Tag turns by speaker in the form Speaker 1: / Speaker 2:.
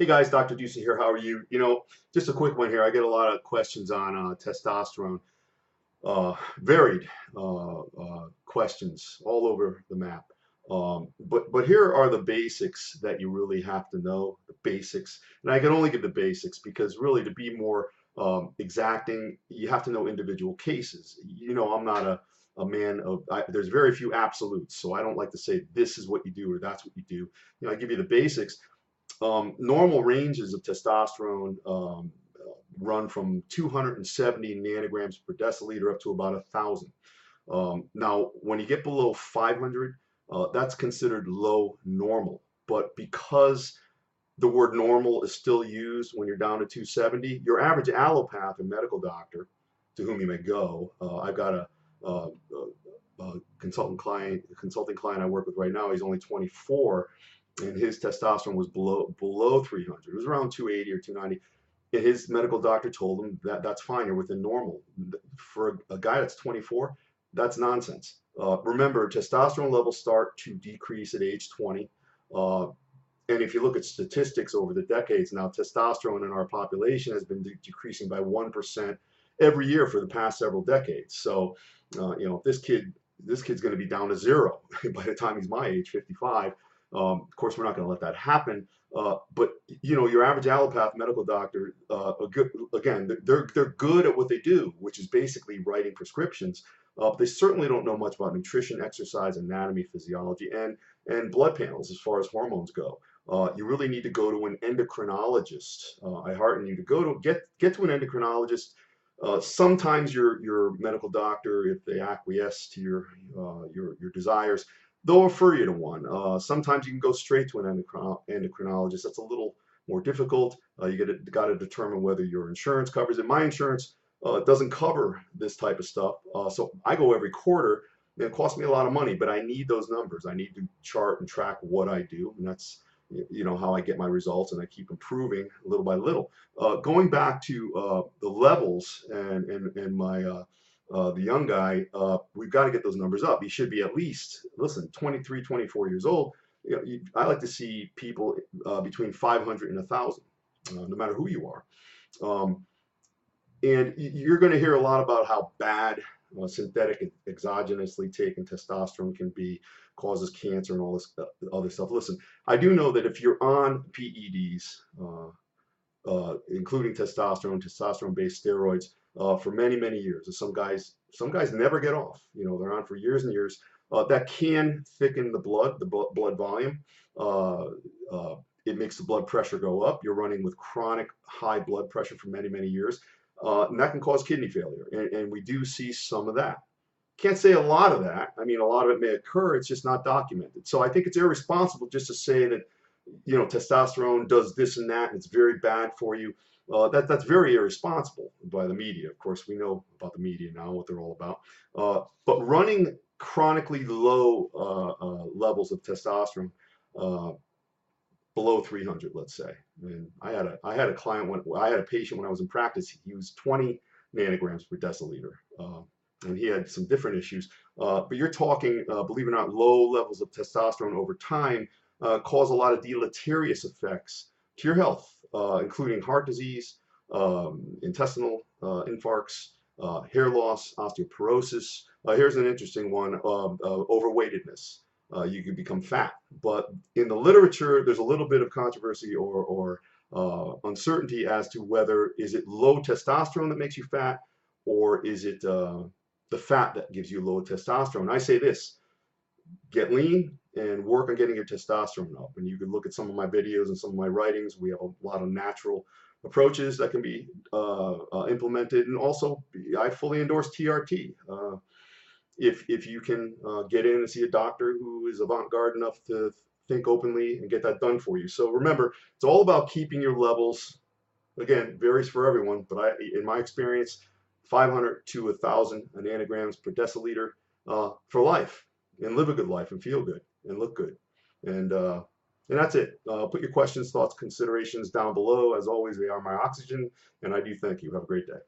Speaker 1: Hey guys, Dr. Ducey here. How are you? Just a quick one here. I get a lot of questions on testosterone, varied questions all over the map. But here are the basics that you really have to know. The basics, and I can only give the basics because really to be more exacting, you have to know individual cases. I'm not a man of. There's very few absolutes, so I don't like to say this is what you do or that's what you do. I give you the basics. Normal ranges of testosterone run from 270 nanograms per deciliter up to about 1,000. Now, when you get below 500, that's considered low normal. But because the word normal is still used when you're down to 270, your average allopath and medical doctor, to whom you may go, I've got a consulting client I work with right now. He's only 24, and his testosterone was below 300. It was around 280 or 290. And his medical doctor told him that that's fine. You're within normal. For a guy that's 24, that's nonsense. Remember, testosterone levels start to decrease at age 20. And if you look at statistics over the decades now, testosterone in our population has been decreasing by 1% every year for the past several decades. So, this kid's going to be down to zero by the time he's my age, 55. Of course, we're not going to let that happen. But your average allopath medical doctor, they're good at what they do, which is basically writing prescriptions. They certainly don't know much about nutrition, exercise, anatomy, physiology, and blood panels as far as hormones go. You really need to go to an endocrinologist. I hearten you to get to an endocrinologist. Sometimes your medical doctor, if they acquiesce to your desires, they'll refer you to one. Sometimes you can go straight to an endocrinologist. That's a little more difficult. You got to determine whether your insurance covers it. My insurance doesn't cover this type of stuff, so I go every quarter. And it costs me a lot of money, but I need those numbers. I need to chart and track what I do, and that's how I get my results, and I keep improving little by little. Going back to the levels and my the young guy, we've got to get those numbers up. He should be at least, listen, 23, 24 years old. I like to see people between 500 and 1,000, no matter who you are. And you're going to hear a lot about how bad synthetic and exogenously taken testosterone can be, causes cancer and all this other stuff. Listen, I do know that if you're on PEDs, including testosterone-based steroids, for many, many years, and some guys never get off. They're on for years and years. That can thicken the blood volume. It makes the blood pressure go up. You're running with chronic high blood pressure for many, many years. And that can cause kidney failure. And we do see some of that. Can't say a lot of that. I mean, a lot of it may occur. It's just not documented. So I think it's irresponsible just to say that, testosterone does this and that, and it's very bad for you. That's very irresponsible by the media. Of course, we know about the media now, what they're all about. But running chronically low levels of testosterone, below 300, let's say. And I had a patient when I was in practice. He was 20 nanograms per deciliter, and he had some different issues. But you're talking, believe it or not, low levels of testosterone over time cause a lot of deleterious effects to your health, including heart disease, intestinal infarcts, hair loss, osteoporosis. Here's an interesting one: overweightedness. You could become fat. But in the literature, there's a little bit of controversy or uncertainty as to whether is it low testosterone that makes you fat, or is it the fat that gives you low testosterone. I say this: get lean and work on getting your testosterone up. And you can look at some of my videos and some of my writings. We have a lot of natural approaches that can be implemented. And also, I fully endorse TRT. If you can get in and see a doctor who is avant-garde enough to think openly and get that done for you. So remember, it's all about keeping your levels. Again, varies for everyone, but in my experience, 500 to 1,000 nanograms per deciliter for life, and live a good life and feel good and look good. And that's it. Put your questions, thoughts, considerations down below. As always, they are my oxygen, and I do thank you. Have a great day.